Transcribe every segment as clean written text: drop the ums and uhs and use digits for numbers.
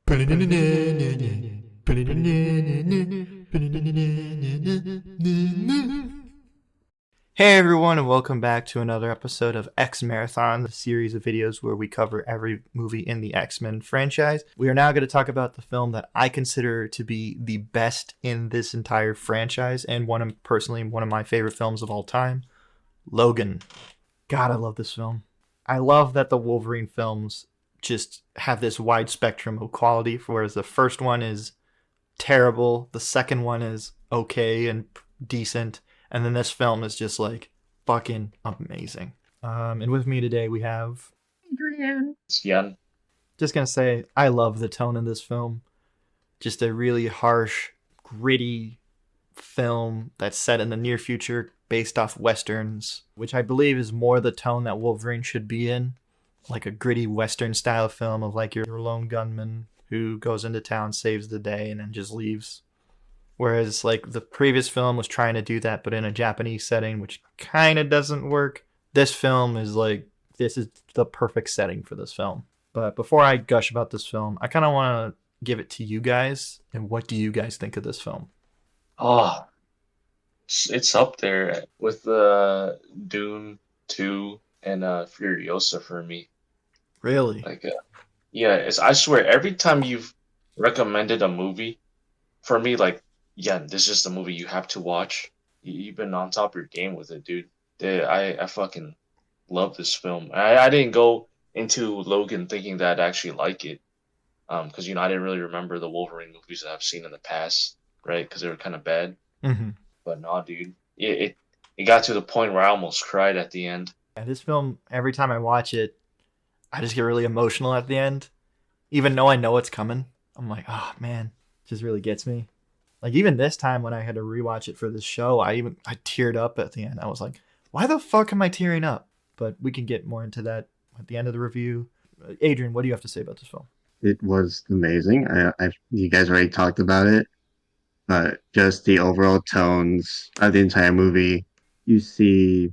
Hey everyone, and welcome back to another episode of X Marathon, the series of videos where we cover every movie in the X-Men franchise. We are now going to talk about the film that I consider to be the best in this entire franchise, and personally one of my favorite films of all time, Logan. God, I love this film. I love that the Wolverine films just have this wide spectrum of quality, whereas the first one is terrible, the second one is okay and decent, and then this film is just like fucking amazing. And with me today we have Adrian. Yeah. Just gonna say, I love the tone of this film. Just a really harsh, gritty film that's set in the near future based off westerns, which I believe is more the tone that Wolverine should be in. Like a gritty western style film of like your lone gunman who goes into town, saves the day, and then just leaves. Whereas like the previous film was trying to do that, but in a Japanese setting, which kind of doesn't work. This film is like, this is the perfect setting for this film. But before I gush about this film, I kind of want to give it to you guys. And what do you guys think of this film? Oh, it's up there with Dune 2 and Furiosa for me. Really? Like, yeah, I swear, every time you've recommended a movie, for me, like, yeah, this is the movie you have to watch. You've been on top of your game with it, dude. I fucking love this film. I didn't go into Logan thinking that I'd actually like it. Because, I didn't really remember the Wolverine movies that I've seen in the past, right? Because they were kind of bad. Mm-hmm. But nah, dude, it got to the point where I almost cried at the end. Yeah, this film, every time I watch it, I just get really emotional at the end. Even though I know what's coming, I'm like, oh man, it just really gets me. Like even this time when I had to rewatch it for this show, I teared up at the end. I was like, why the fuck am I tearing up? But we can get more into that at the end of the review. Adrian, what do you have to say about this film? It was amazing. You guys already talked about it, but just the overall tones of the entire movie. You see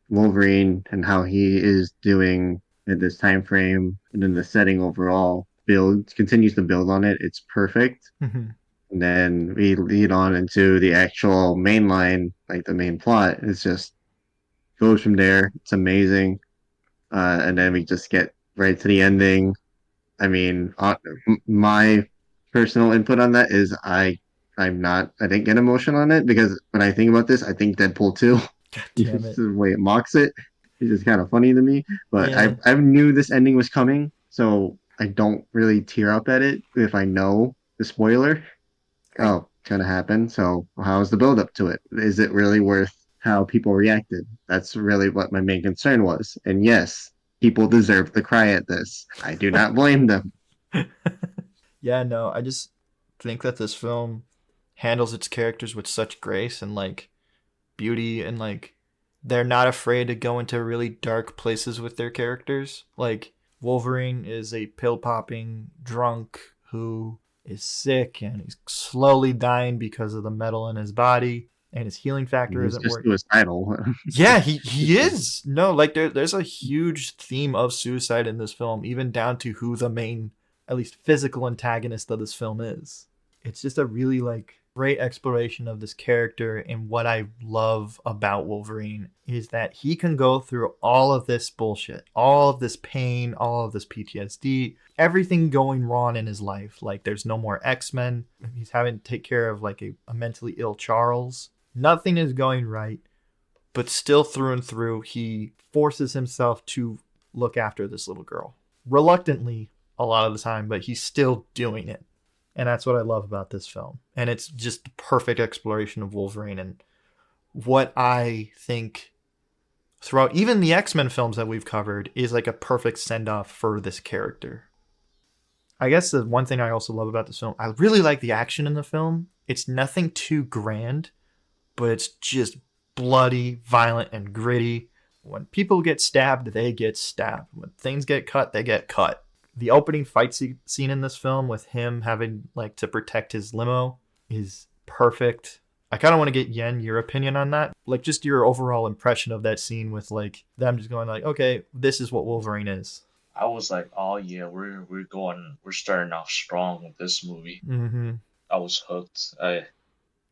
Wolverine and how he is doing in this time frame, and then the setting overall continues to build on it. It's perfect. Mm-hmm. And then we lead on into the actual main line, like the main plot. It's just goes from there. It's amazing. And then we just get right to the ending. I mean, my personal input on that is I didn't get emotional on it because when I think about this, I think Deadpool 2. God damn it. The way it mocks it is just kind of funny to me. But Yeah. I knew this ending was coming, so I don't really tear up at it if I know the spoiler. Oh, it's gonna happen. So how's the build up to it? Is it really worth how people reacted? That's really what my main concern was. And yes, people deserve to cry at this. I do not blame them. Yeah, no, I just think that this film handles its characters with such grace and like beauty, and like they're not afraid to go into really dark places with their characters. Like Wolverine is a pill popping drunk who is sick and he's slowly dying because of the metal in his body, and his healing factor It's isn't just working. suicidal. Yeah, he is. No, like there's a huge theme of suicide in this film, even down to who the main, at least physical antagonist of this film is. It's just a really like great exploration of this character, and what I love about Wolverine is that he can go through all of this bullshit, all of this pain, all of this PTSD, everything going wrong in his life. Like there's no more X-Men. He's having to take care of like a mentally ill Charles. Nothing is going right, but still through and through, he forces himself to look after this little girl. Reluctantly a lot of the time, but he's still doing it. And that's what I love about this film. And it's just the perfect exploration of Wolverine, and what I think throughout even the X-Men films that we've covered is like a perfect send-off for this character. I guess the one thing I also love about this film, I really like the action in the film. It's nothing too grand, but it's just bloody, violent, and gritty. When people get stabbed, they get stabbed. When things get cut, they get cut. The opening fight scene in this film with him having like to protect his limo is perfect. I kind of want to get Yen, your opinion on that. Like just your overall impression of that scene with like them just going like, okay, this is what Wolverine is. I was like, oh yeah, we're starting off strong with this movie. Mm-hmm. I was hooked.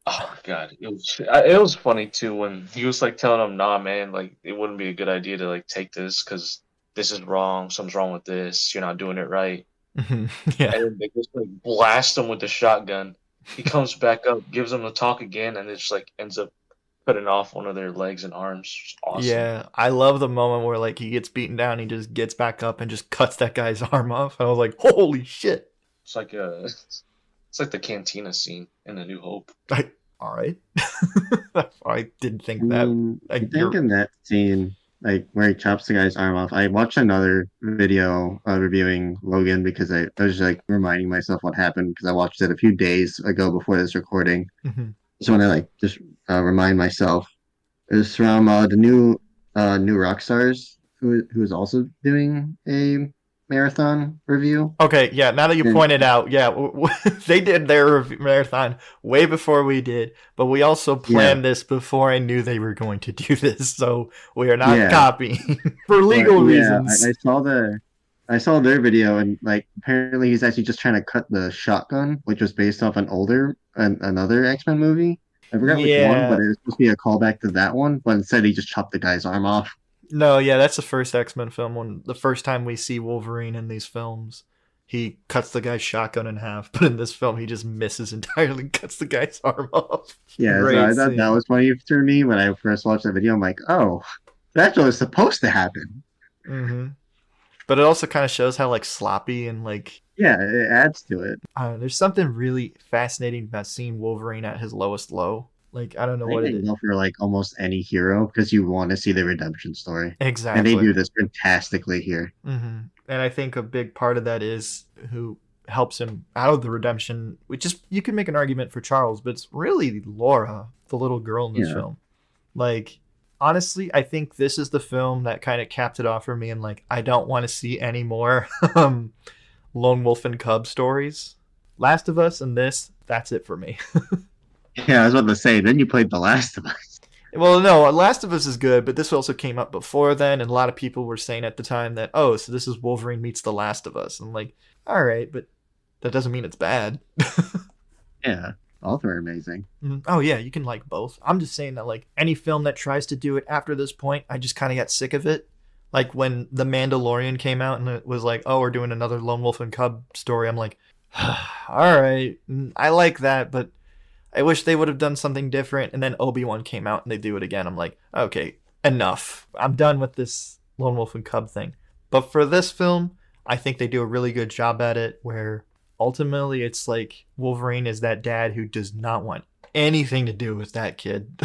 Oh god, it was funny too when he was like telling him, nah, man, like it wouldn't be a good idea to like take this because this is wrong. Something's wrong with this. You're not doing it right. Mm-hmm. Yeah. And then they just like blast him with the shotgun. He comes back up, gives him the talk again, and it just like ends up cutting off one of their legs and arms. It's awesome. Yeah, I love the moment where like he gets beaten down, he just gets back up and just cuts that guy's arm off. And I was like, holy shit! It's like it's like the cantina scene in A New Hope. All right, I didn't think I that. mean, I Like, think in that scene, like where he chops the guy's arm off, I watched another video reviewing Logan because I was like reminding myself what happened because I watched it a few days ago before this recording. Mhm. So when I like just remind myself, it was from the new rock stars who is also doing a marathon review. Okay, yeah. Now that you And pointed out, yeah, they did their marathon way before we did, but we also planned this before I knew they were going to do this, so we are not Yeah. copying for legal reasons. I saw their video and like apparently he's actually just trying to cut the shotgun, which was based off another X-Men movie. I forgot which one, but Yeah. it was supposed to be a callback to that one. But instead, he just chopped the guy's arm off. No, yeah, that's the first X-Men film. When the first time we see Wolverine in these films, he cuts the guy's shotgun in half, but in this film, he just misses entirely, and cuts the guy's arm off. Yeah, so Great I thought that scene. was funny for me when I first watched that video. I'm like, oh, that's what was supposed to happen. Hmm. But it also kind of shows how like sloppy and like Yeah, it adds to it. there's something really fascinating about seeing Wolverine at his lowest low. Like I don't know I think what it they is go for like almost any hero because you want to see the redemption story, and they exactly. do this fantastically here. Hmm. And I think a big part of that is who helps him out of the redemption, which is you can make an argument for Charles, but it's really Laura, the little girl in this Yeah, film. Like honestly, I think this is the film that kind of capped it off for me and like I don't want to see any more lone wolf and cub stories. Last of Us and this, that's it for me. yeah, I was about to say. Then you played The Last of Us. Well, no, Last of Us is good, but this also came up before then, and a lot of people were saying at the time that, oh, so this is Wolverine meets The Last of Us. I'm like, all right, but that doesn't mean it's bad. Yeah, both are amazing. Oh yeah, you can like both. I'm just saying that like any film that tries to do it after this point, I just kind of got sick of it. Like when The Mandalorian came out and it was like, oh, we're doing another Lone Wolf and Cub story. I'm like, all right, I like that, but I wish they would have done something different. And then Obi-Wan came out and they do it again. I'm like, okay, enough. I'm done with this Lone Wolf and Cub thing. But for this film, I think they do a really good job at it where ultimately it's like Wolverine is that dad who does not want anything to do with that kid.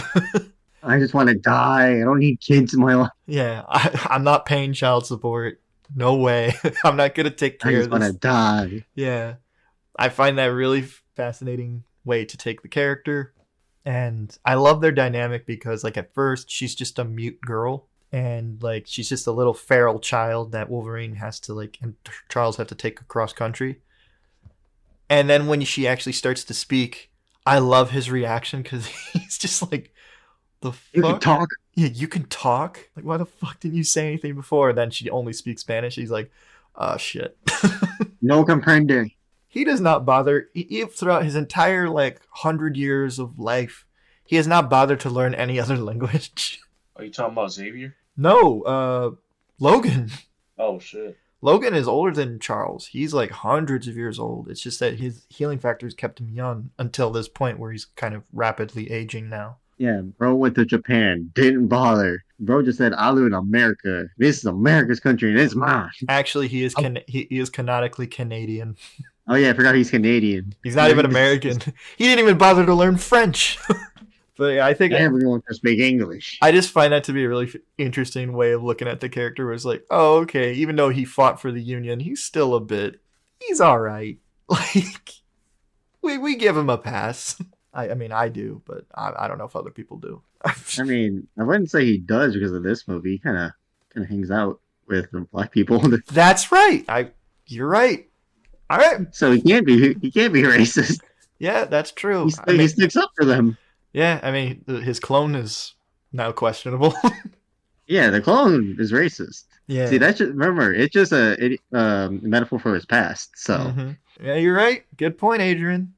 I just want to die. I don't need kids in my life. Yeah, I'm not paying child support. No way. I'm not going to take I care just of want to this. die. Yeah. I find that really fascinating way to take the character. And I love their dynamic because, like, at first, she's just a mute girl. And, like, she's just a little feral child that Wolverine has to, like, and Charles have to take across country. And then when she actually starts to speak, I love his reaction because he's just like, the You can fuck? talk. Yeah, you can talk? Like, why the fuck didn't you say anything before? And then she only speaks Spanish. He's like, oh, shit. No comprende. He does not bother. Throughout his entire, like, 100 years of life, he has not bothered to learn any other language. Are you talking about Xavier? No, Logan. Oh shit. Logan is older than Charles. He's like hundreds of years old. It's just that his healing factors kept him young until this point where he's kind of rapidly aging now. Yeah, bro went to Japan. Didn't bother. Bro just said, I live in America. This is America's country and it's mine. Actually, he is canonically Canadian. Oh yeah, I forgot he's Canadian. He's not even American. He didn't even bother to learn French. But yeah, I think Everyone can speak English. I just find that to be a really interesting way of looking at the character. Where it's like, oh, okay, even though he fought for the Union, he's all right. Like, we give him a pass. I mean, I do, but I don't know if other people do. I mean, I wouldn't say he does because of this movie. He kind of hangs out with the black people, That's right. You're right. All right. so he can't be racist. Yeah, that's true. He sticks up for them. Yeah, I mean, his clone is now questionable. Yeah, the clone is racist. Yeah. See, that's just, remember, it's just a metaphor for his past. So Yeah, you're right. Good point, Adrian.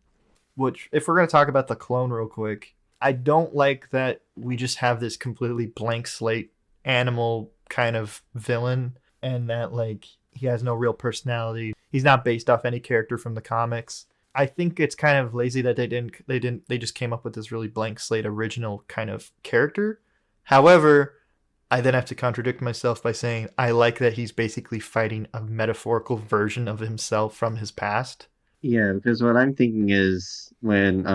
Which, if we're gonna talk about the clone real quick, I don't like that we just have this completely blank slate animal kind of villain, and that like he has no real personality. He's not based off any character from the comics. I think it's kind of lazy that they just came up with this really blank slate original kind of character. However, I then have to contradict myself by saying I like that he's basically fighting a metaphorical version of himself from his past. yeah, because what I'm thinking is when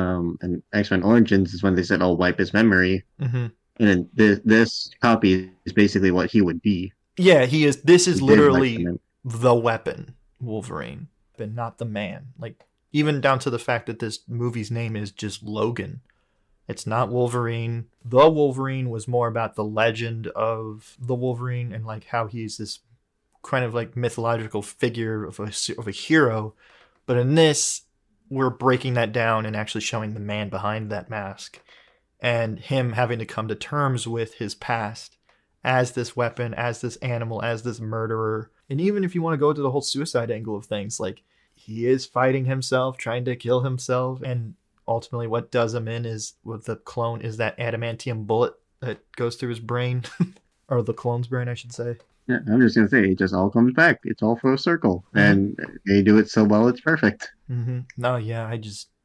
in X-Men Origins is when they said, "Oh, wipe his memory," Mm-hmm. and then this copy is basically what he would be. Yeah, he is. This He is did wipe the literally memory. the weapon, Wolverine, but not the man. Like even down to the fact that this movie's name is just Logan. It's not Wolverine. The Wolverine was more about the legend of the Wolverine and like how he's this kind of like mythological figure of a hero. But in this, we're breaking that down and actually showing the man behind that mask and him having to come to terms with his past as this weapon, as this animal, as this murderer. And even if you want to go to the whole suicide angle of things, like he is fighting himself, trying to kill himself, and ultimately what does him in is with the clone is that adamantium bullet that goes through his brain, or the clone's brain, I should say. Yeah, I'm just gonna say it just all comes back. It's all full circle, and they do it so well, it's perfect. No, yeah,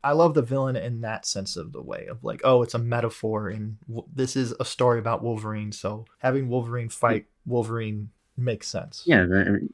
I love the villain in that sense of the way of like, oh, it's a metaphor, and this is a story about Wolverine, so having Wolverine fight Wolverine makes sense. Yeah,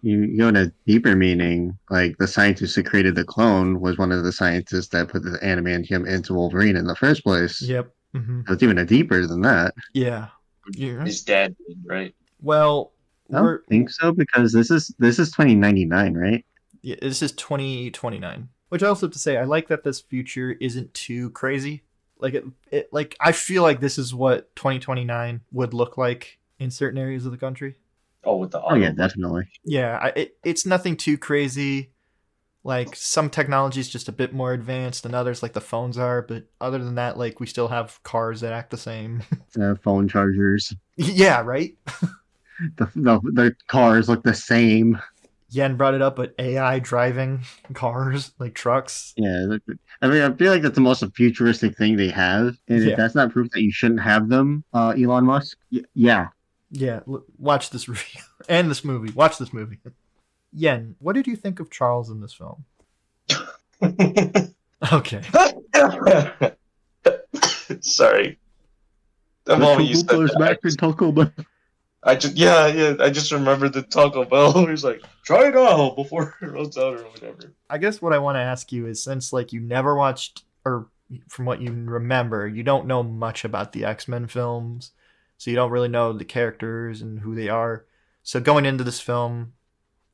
you go in a deeper meaning. Like the scientist who created the clone was one of the scientists that put the adamantium into Wolverine in the first place. Yep. So it's even a deeper than that. Yeah. Yeah. His dad, right? Well, I don't think so because this is 2099, right? Yeah, this is 2029. Which I also have to say, I like that this future isn't too crazy. Like it like I feel like this is what 2029 would look like in certain areas of the country. Oh, with the Oh yeah, definitely. Yeah, it's nothing too crazy. Like some technology is just a bit more advanced than others, like the phones are. But other than that, like we still have cars that act the same. Phone chargers. Yeah, right. The cars look the same. Yen brought it up, but AI driving cars, like trucks. Yeah, I mean, I feel like that's the most futuristic thing they have, and Yeah. if that's not proof that you shouldn't have them, Elon Musk. Yeah, Yeah, watch this review and this movie. Watch this movie. Yen, what did you think of Charles in this film? Okay. Sorry. The moment you said that, Taco Bell. I just remembered the Taco Bell. He's like, try it out before it runs out or whatever. I guess what I want to ask you is, since like you never watched, or from what you remember, you don't know much about the X-Men films, so you don't really know the characters and who they are. So going into this film,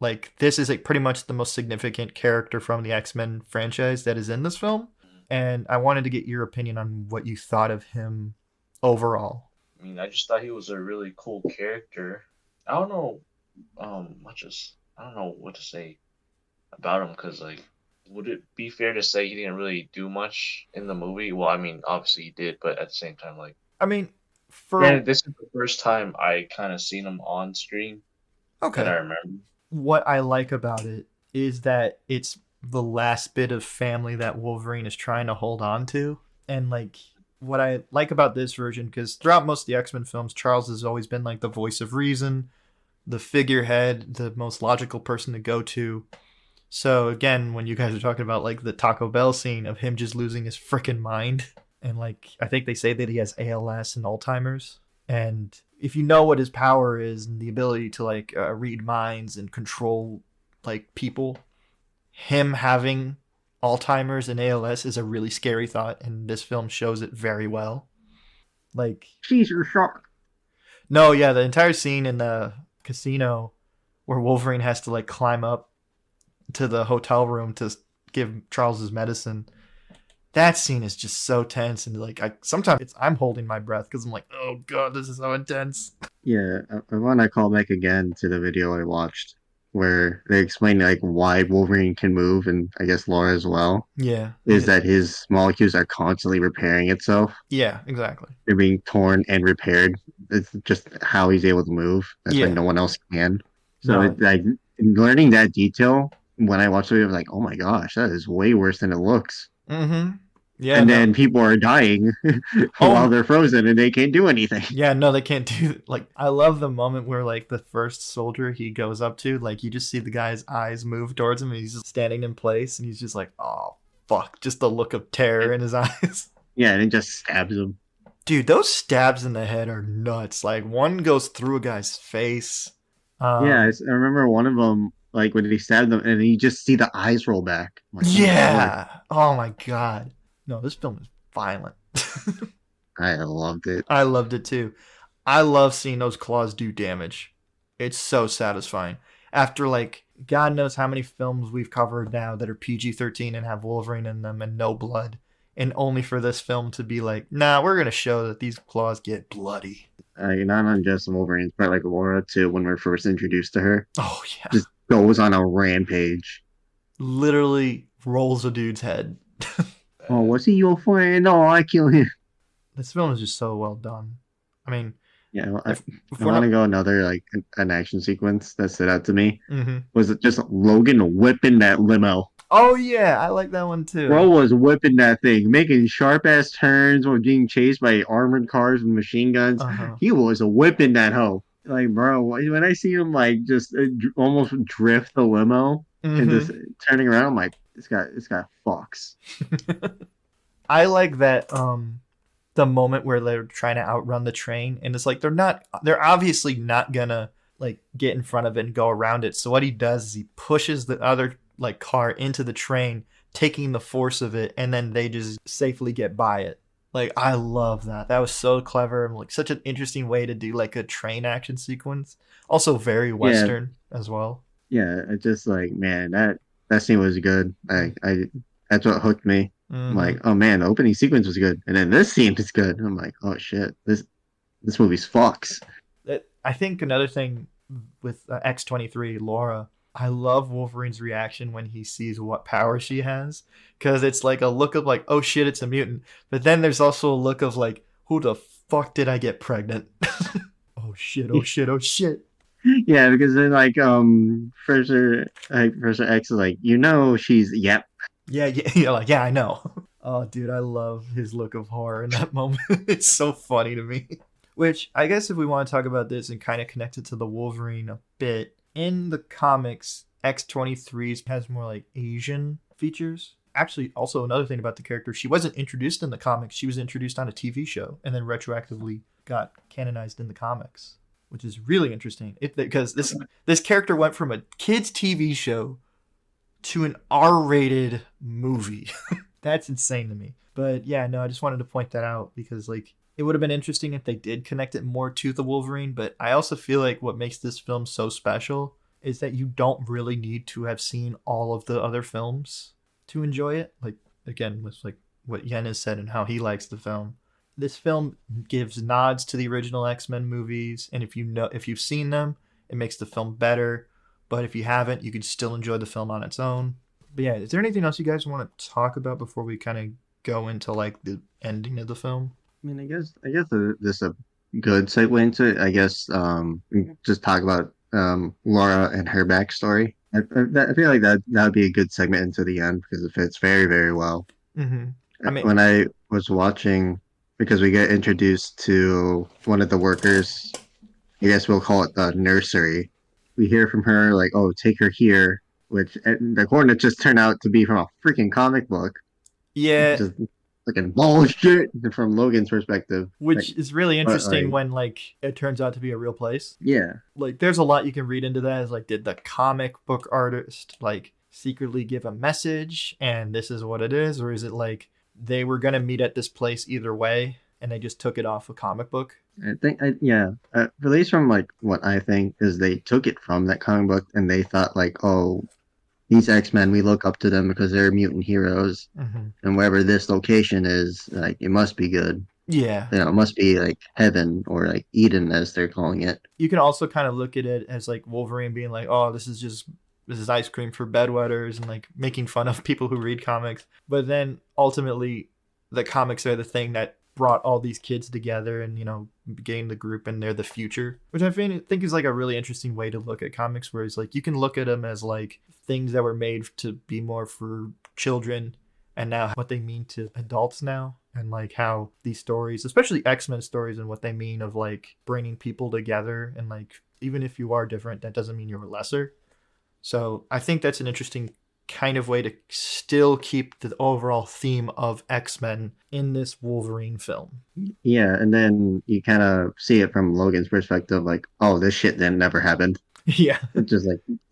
like this is like pretty much the most significant character from the X-Men franchise that is in this film, and I wanted to get your opinion on what you thought of him overall. I mean, I just thought he was a really cool character. I don't know, I don't know what to say about him because, like, would it be fair to say he didn't really do much in the movie? Well, I mean, obviously he did, but at the same time, like, I mean, this is the first time I kind of seen him on screen okay, that I remember. what I like about it is that it's the last bit of family that Wolverine is trying to hold on to, and like what I like about this version, because throughout most of the X-Men films, Charles has always been like the voice of reason, the figurehead, the most logical person to go to. So again, when you guys are talking about like the Taco Bell scene of him just losing his freaking mind, and like I think they say that he has ALS and Alzheimer's, and if you know what his power is and the ability to like read minds and control like people, him having Alzheimer's and ALS is a really scary thought, and this film shows it very well. Like, Caesar shock. no, yeah, the entire scene in the casino where Wolverine has to like climb up to the hotel room to give Charles his medicine. That scene is just so tense, and like sometimes I'm holding my breath because I'm like, oh god, this is so intense. Yeah, I want to call back again to the video I watched where they explain like why Wolverine can move, and I guess Laura as well. Yeah, Is that his molecules are constantly repairing itself. yeah, exactly. They're being torn and repaired. It's just how he's able to move. That's Yeah. when no one else can. So No. it, like learning that detail when I watched it, I was like, oh my gosh, that is way worse than it looks. Mm-hmm. Yeah, And no. then people are dying while Oh, they're frozen and they can't do anything. yeah, no, they can't do like I love the moment where like the first soldier he goes up to, like you just see the guy's eyes move towards him and he's just standing in place and he's just like, "Oh, fuck." Just the look of terror in his eyes. Yeah, and it just stabs them. Dude, those stabs in the head are nuts. Like one goes through a guy's face. Yeah, Um I remember one of them, like when he stabbed them, and you just see the eyes roll back. I'm like, oh my lord, yeah. Oh my god. No, this film is violent. I loved it. I loved it too. I love seeing those claws do damage. It's so satisfying. After like God knows how many films we've covered now that are PG-13 and have Wolverine in them and no blood, and only for this film to be like, nah, we're gonna show that these claws get bloody. Not on just Wolverine, but like Laura too. When we're first introduced to her, Oh yeah, just goes on a rampage. literally rolls a dude's head. Oh, was he your friend? No, I killed him. This film is just so well done. I mean, Yeah, if I we're want to not, go another like an action sequence that stood out to me. mm-hmm. Was it just Logan whipping that limo? Oh yeah, I like that one too. Bro was whipping that thing, making sharp ass turns while being chased by armored cars and machine guns. Uh huh. He was whipping that hoe. Like, bro, when I see him like just almost drift the limo and Mm-hmm. just turning around, I'm like, this guy fucks. I like that the moment where they're trying to outrun the train and it's like they're obviously not gonna like get in front of it and go around it. So what he does is he pushes the other like car into the train, taking the force of it, and then they just safely get by it. Like I love that. That was so clever and like such an interesting way to do like a train action sequence. Also very Yeah, western as well. yeah. It's just like, man, that scene was good. I that's what hooked me. I'm Mm-hmm. like, oh man, the opening sequence was good, and then this scene is good. I'm like, oh shit, this movie's fucks. I think another thing with X-23, Laura, I love Wolverine's reaction when he sees what power she has. Because it's like a look of like, oh shit, it's a mutant. But then there's also a look of like, who the fuck did I get pregnant? Oh shit, oh shit, oh shit. Yeah, because then Professor X is like, she's yep. Yeah, yeah, yeah, like, yeah, I know. Oh, dude, I love his look of horror in that moment. It's so funny to me. Which, I guess if we want to talk about this and kind of connect it to the Wolverine a bit, in the comics, X-23 has more like Asian features. Actually, also another thing about the character, she wasn't introduced in the comics. She was introduced on a TV show and then retroactively got canonized in the comics, which is really interesting. Because this character went from a kids' TV show to an R-rated movie. That's insane to me. But yeah, no, I just wanted to point that out because like it would have been interesting if they did connect it more to the Wolverine, but I also feel like what makes this film so special is that you don't really need to have seen all of the other films to enjoy it. Like again, with like what Yen has said and how he likes the film. This film gives nods to the original X-Men movies, and if you've seen them, it makes the film better. But if you haven't, you can still enjoy the film on its own. But yeah, is there anything else you guys want to talk about before we kind of go into like the ending of the film? I mean, I guess this is a good segue into it. I guess just talk about Laura and her backstory. I feel like that would be a good segment into the end because it fits very, very well. Mm-hmm. I mean, When I was watching, because we get introduced to one of the workers, I guess we'll call it the nursery. We hear from her like, "Oh, take her here," which the coordinates just turned out to be from a freaking comic book, yeah, just freaking bullshit from Logan's perspective. Like, which is really but interesting like, when like it turns out to be a real place. yeah, Like, there's a lot you can read into that. Is like, did the comic book artist like secretly give a message, and this is what it is, or is it like they were gonna meet at this place either way, and they just took it off a comic book? I think, yeah, at least from like what I think is they took it from that comic book and they thought like, oh, these X-Men, we look up to them because they're mutant heroes, Mm-hmm. and wherever this location is, like, it must be good. Yeah, It must be like heaven or like Eden as they're calling it. you can also kind of look at it as like Wolverine being like, oh, this is ice cream for bedwetters and like making fun of people who read comics. But then ultimately, the comics are the thing that brought all these kids together and, you know, getting the group and they're the future, which I think is like a really interesting way to look at comics, where it's like you can look at them as like things that were made to be more for children and now what they mean to adults now, and like how these stories, especially X-Men stories, and what they mean of like bringing people together, and like even if you are different, that doesn't mean you're lesser. So I think that's an interesting kind of way to still keep the overall theme of X-Men in this Wolverine film. Yeah, and then you kind of see it from Logan's perspective, like, oh, this shit then never happened. Yeah. It's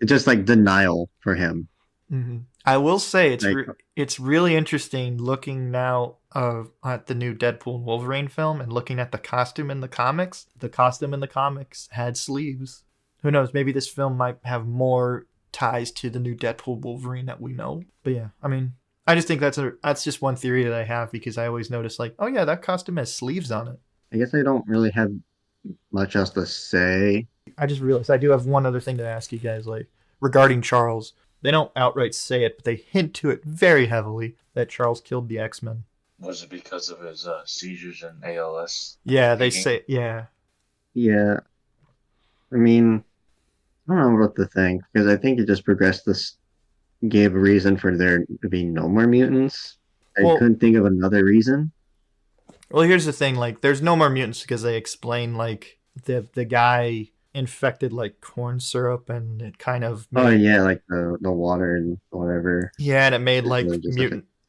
just like denial for him. Mm-hmm. I will say Like, it's really interesting looking now at the new Deadpool and Wolverine film and looking at the costume in the comics. The costume in the comics had sleeves. Who knows? Maybe this film might have more ties to the new Deadpool Wolverine that we know. But yeah, I mean, I just think that's just one theory that I have, because I always notice like, oh yeah, that costume has sleeves on it. I guess I don't really have much else to say. I just realized I do have one other thing to ask you guys, like regarding Charles. They don't outright say it, but they hint to it very heavily that Charles killed the X-Men. Was it because of his seizures and ALS? Yeah, they say, yeah. Yeah, I mean, I don't know what to think, because I think it just progressed this, gave a reason for there to be no more mutants. I couldn't think of another reason. Well, here's the thing, like, there's no more mutants because they explain, like, the guy infected, like, corn syrup, and it kind of made, oh, yeah, like the water and whatever. Yeah, and it made, like,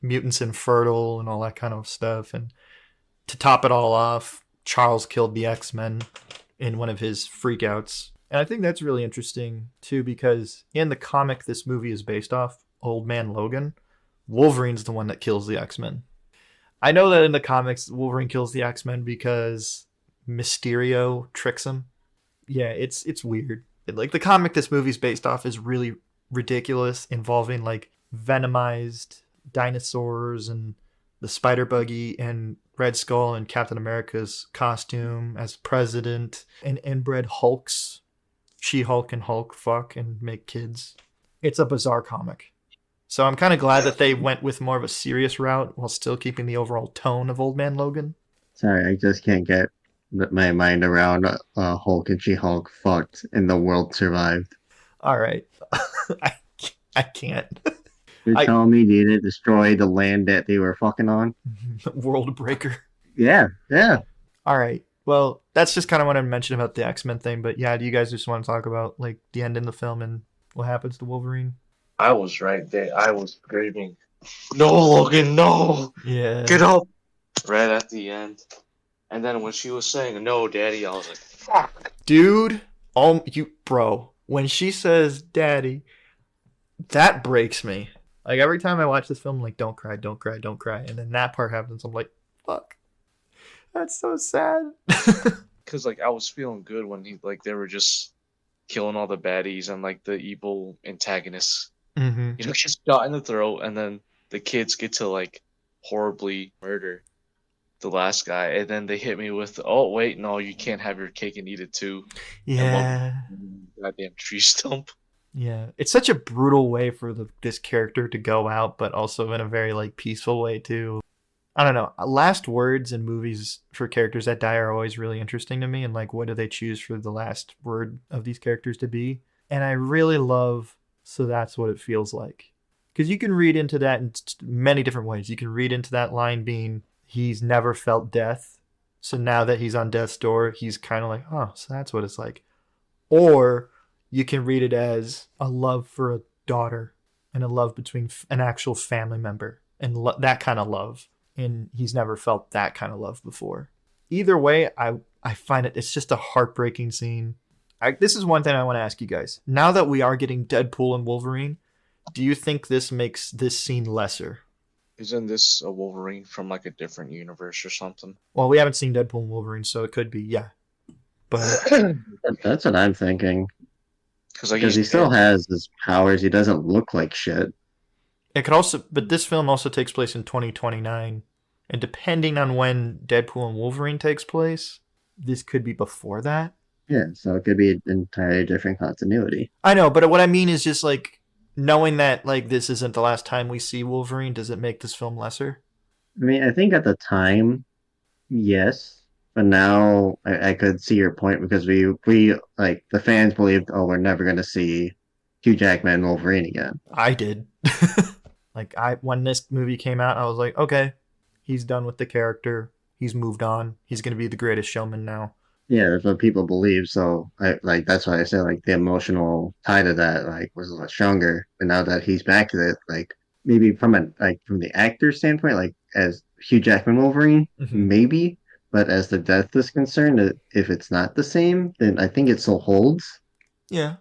mutants infertile and all that kind of stuff. And to top it all off, Charles killed the X-Men in one of his freakouts. And I think that's really interesting, too, because in the comic this movie is based off, Old Man Logan, Wolverine's the one that kills the X-Men. I know that in the comics, Wolverine kills the X-Men because Mysterio tricks him. Yeah, it's weird. Like, the comic this movie's based off is really ridiculous, involving, like, venomized dinosaurs and the spider buggy and Red Skull and Captain America's costume as president, and inbred Hulks. She-Hulk and Hulk fuck and make kids. It's a bizarre comic. So I'm kind of glad that they went with more of a serious route while still keeping the overall tone of Old Man Logan. Sorry, I just can't get my mind around Hulk and She-Hulk fucked and the world survived. All right. I can't. You're telling me they didn't destroy the land that they were fucking on? World breaker. Yeah. All right. Well, that's just kind of what I mentioned about the X-Men thing. But yeah, do you guys just want to talk about like the end in the film and what happens to Wolverine? I was right there. I was screaming, "No, Logan, no! Yeah. Get up!" Right at the end. And then when she was saying, "No, Daddy," I was like, "Fuck." Dude, bro, when she says Daddy, that breaks me. Like, every time I watch this film, I'm like, don't cry, don't cry, don't cry. And then that part happens, I'm like, fuck. That's so sad. Because, like, I was feeling good when they were just killing all the baddies and, like, the evil antagonists. Mm-hmm. You know, just shot in the throat, and then the kids get to, like, horribly murder the last guy. And then they hit me with, oh, wait, no, you can't have your cake and eat it, too. Yeah. Goddamn tree stump. Yeah, it's such a brutal way for this character to go out, but also in a very like peaceful way too. I don't know. Last words in movies for characters that die are always really interesting to me, and like, what do they choose for the last word of these characters to be? And I really love "so that's what it feels like," because you can read into that in many different ways. You can read into that line being he's never felt death, so now that he's on death's door, he's kind of like, oh, so that's what it's like, or you can read it as a love for a daughter and a love between an actual family member and that kind of love. And he's never felt that kind of love before. Either way, I find it's just a heartbreaking scene. This is one thing I want to ask you guys. Now that we are getting Deadpool and Wolverine, do you think this makes this scene lesser? Isn't this a Wolverine from like a different universe or something? Well, we haven't seen Deadpool and Wolverine, so it could be, yeah. But that's what I'm thinking. Because he still has his powers. He doesn't look like shit. It could also, but this film also takes place in 2029, and depending on when Deadpool and Wolverine takes place, this could be before that. Yeah, so it could be an entirely different continuity. I know, but what I mean is just like knowing that like this isn't the last time we see Wolverine. Does it make this film lesser? I mean, I think at the time Yes, but now I could see your point because we like the fans believed, oh, we're never gonna see Hugh Jackman Wolverine again. I did. Like I when this movie came out, I was like, okay, he's done with the character. He's moved on. He's gonna be the greatest showman now. Yeah, that's what people believe. So I like that's why I said like the emotional tie to that like was a lot stronger. But now that he's back to it, like maybe from a like from the actor standpoint, like as Hugh Jackman Wolverine, Mm-hmm. maybe. But as the death is concerned, if it's not the same, then I think it still holds. Yeah.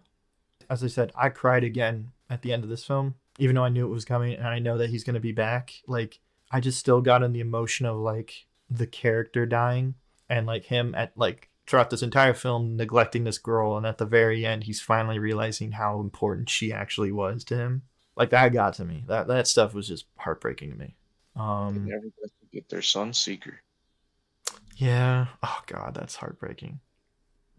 As I said, I cried again at the end of this film, even though I knew it was coming and I know that he's gonna be back. Like I just still got in the emotion of like the character dying and like him at like throughout this entire film neglecting this girl, and at the very end he's finally realizing how important she actually was to him. Like that got to me. That stuff was just heartbreaking to me. They Um never got to get their son Seeker. yeah. Oh god, that's heartbreaking.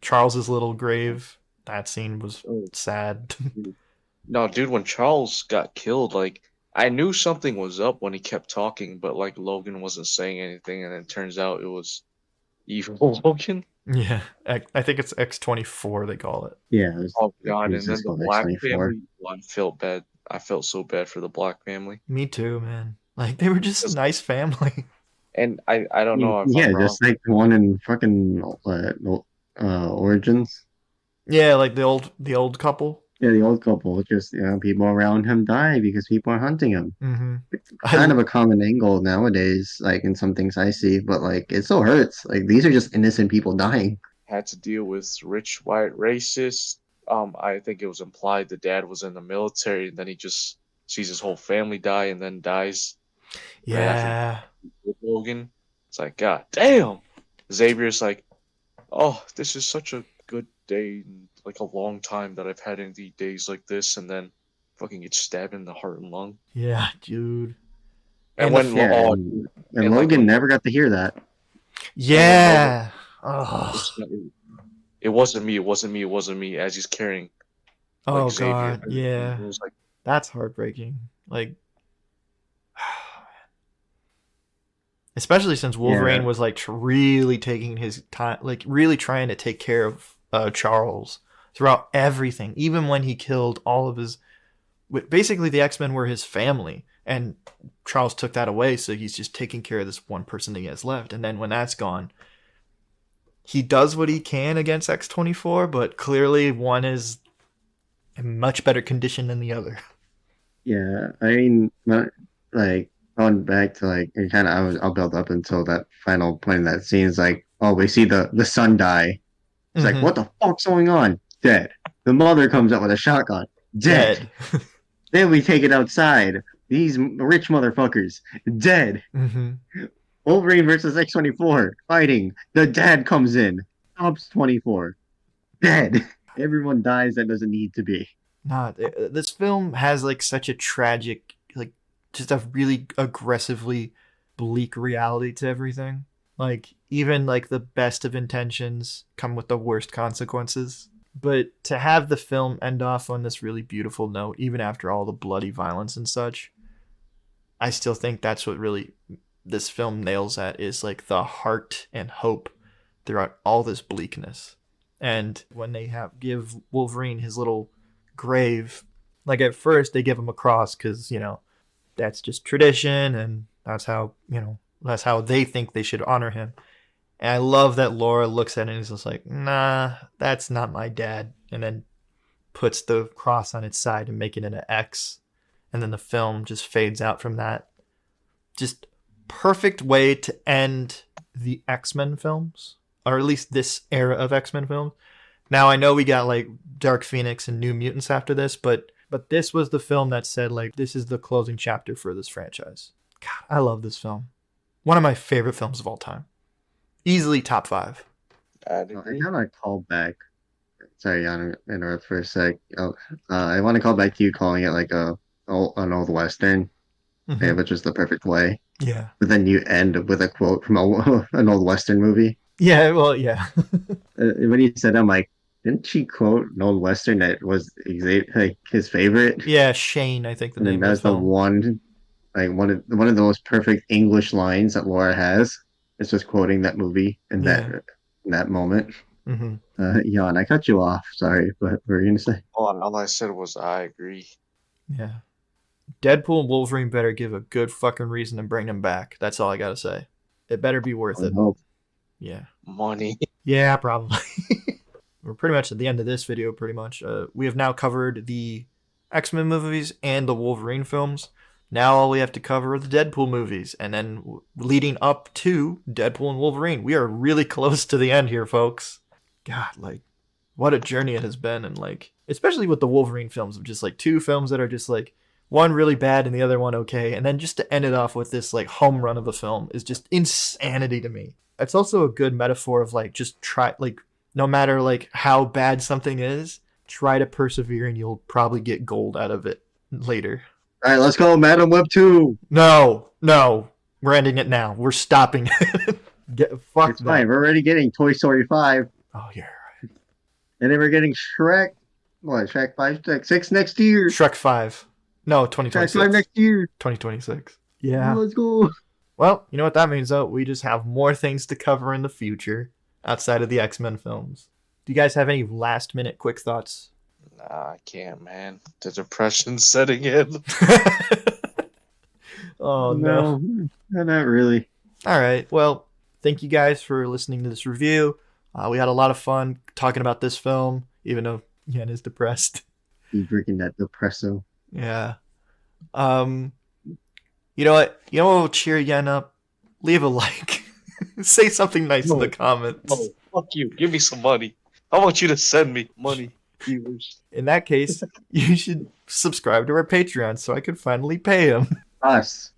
Charles's little grave, that scene was Oh, sad. dude. No, dude, when Charles got killed, like I knew something was up when he kept talking, but like Logan wasn't saying anything, and it turns out it was evil Logan. Yeah, I think it's X-24 they call it. Yeah, Oh it God! was And then just the called Black X-24. family, well, I felt bad. I felt so bad for the Black family. Me too, man. Like they were just a 'Cause- nice family. And I don't know if Yeah, I'm wrong. just like the one in fucking Origins. Yeah, like the old couple. Yeah, the old couple, just people around him die because people are hunting him. Mm-hmm. It's kind of a common angle nowadays, like in some things I see, but like it still hurts. Like these are just innocent people dying. Had to deal with rich white racists. I think it was implied the dad was in the military, and then he just sees his whole family die, and then dies right after Yeah. with Logan. It's like, God damn. Xavier's like, oh, this is such a good day, and like a long time that I've had any days like this, and then fucking get stabbed in the heart and lung. Yeah, dude. And And the when Yeah, oh, and and like Logan when never got to hear that. yeah. it's Oh. not, it wasn't me, it wasn't me, it wasn't me, as he's carrying Oh like Xavier. god. It Yeah. was like, That's heartbreaking. Like especially since Yeah, Wolverine was like really taking his time, like really trying to take care of Charles throughout everything, even when he killed all of his. Basically, the X-Men were his family, and Charles took that away, so he's just taking care of this one person that he has left. And then when that's gone, he does what he can against X-24, but clearly one is in much better condition than the other. yeah. I mean, like going back to like, it kind of, I'll build up until that final point in that scene is like, oh, we see the son die. It's like, Mm-hmm. what the fuck's going on? Dead. The mother comes up with a shotgun. Dead. Dead. Then we take it outside. These rich motherfuckers. Dead. Mm-hmm. Wolverine versus X-24 fighting. The dad comes in. Ops 24. Dead. Everyone dies that doesn't need to be. Not this film has like such a tragic, like just a really aggressively bleak reality to everything. Like even like the best of intentions come with the worst consequences. But to have the film end off on this really beautiful note, even after all the bloody violence and such, I still think that's what really this film nails at is like the heart and hope throughout all this bleakness. And when they have give Wolverine his little grave, like at first they give him a cross because that's just tradition and that's how they think they should honor him. And I love that Laura looks at it and is just like, nah, that's not my dad, and then puts the cross on its side and making it an X, and then the film just fades out from that. Just perfect way to end the X-Men films, or at least this era of X-Men films. Now I know we got like Dark Phoenix and New Mutants after this, but this was the film that said like this is the closing chapter for this franchise. God, I love this film. One of my favorite films of all time. Easily top 5. I'd I agree. kind of call back. Sorry, Jan, interrupt for a sec. I want to call back to you calling it like an old western, Mm-hmm. which is the perfect way. Yeah. But then you end with a quote from an old western movie. Yeah, well, yeah. When you said, I'm like, didn't she quote an old western that was like his favorite? Yeah, Shane, I think the And then name of the that's the film. one, like one of the most perfect English lines that Laura has. It's just quoting that movie in that moment. Jan, I cut you off. Sorry, but what were you gonna say? All I said was I agree. Yeah. Deadpool and Wolverine better give a good fucking reason to bring them back. That's all I gotta say. It better be worth it. Hope. Yeah. Money. Yeah, probably. We're pretty much at the end of this video, pretty much. We have now covered the X-Men movies and the Wolverine films. Now all we have to cover are the Deadpool movies. And then leading up to Deadpool and Wolverine. We are really close to the end here, folks. God, like, what a journey it has been. And, like, especially with the Wolverine films, of just, like, 2 films that are just, like, one really bad and the other one okay. And then just to end it off with this, like, home run of a film is just insanity to me. It's also a good metaphor of, like, just try, like, no matter, like, how bad something is, try to persevere and you'll probably get gold out of it later. All right, let's go, Madam Web 2. No. We're ending it now. We're stopping. Fuck It's fine. We're already getting Toy Story 5. Oh, yeah. And then we're getting Shrek. What? Shrek 5, Shrek 6 next year. Shrek 5. No, 2026. Shrek 5 next year. 2026. Yeah. Let's go. Well, you know what that means, though? We just have more things to cover in the future outside of the X-Men films. Do you guys have any last-minute quick thoughts? Nah, I can't, man. The depression's setting in. Oh, no. Not really. All right. Well, thank you guys for listening to this review. We had a lot of fun talking about this film, even though Yen is depressed. He's drinking that depresso. Yeah. You know what? You know what will cheer Yen up? Leave a like. Say something nice in the comments. Oh, fuck you. Give me some money. I want you to send me money, viewers. In that case, you should subscribe to our Patreon so I can finally pay him. Us.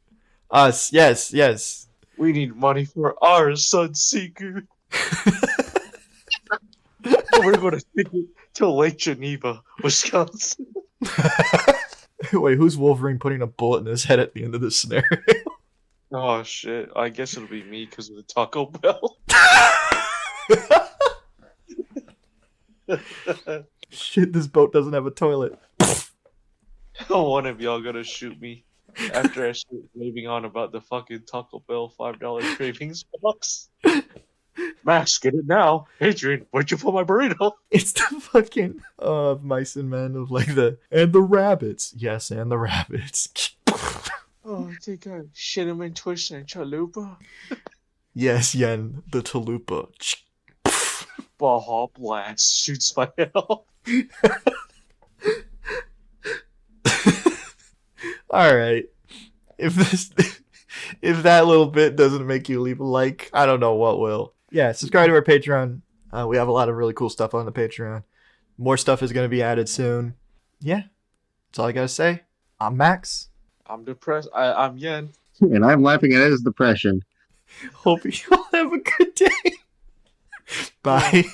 Yes. We need money for our Sunseeker. We're going to take it to Lake Geneva, Wisconsin. Wait, who's Wolverine putting a bullet in his head at the end of this scenario? Oh, shit. I guess it'll be me because of the Taco Bell. Shit, this boat doesn't have a toilet. One of y'all gonna shoot me after I start raving on about the fucking Taco Bell $5 cravings box. Max, get it now. Adrian, where'd you put my burrito? It's the fucking mice and men of like the rabbits. Yes, and the rabbits. Oh, I think I shit him in Twitch and Chalupa. Yes, Yen, the Chalupa. Baja Blast shoots my hell. All right. If that little bit doesn't make you leave a like, I don't know what will. Yeah, subscribe to our Patreon. We have a lot of really cool stuff on the Patreon. More stuff is going to be added soon. Yeah, that's all I got to say. I'm Max. I'm depressed. I'm Yen. And I'm laughing at his depression. Hope you all have a good day. Bye.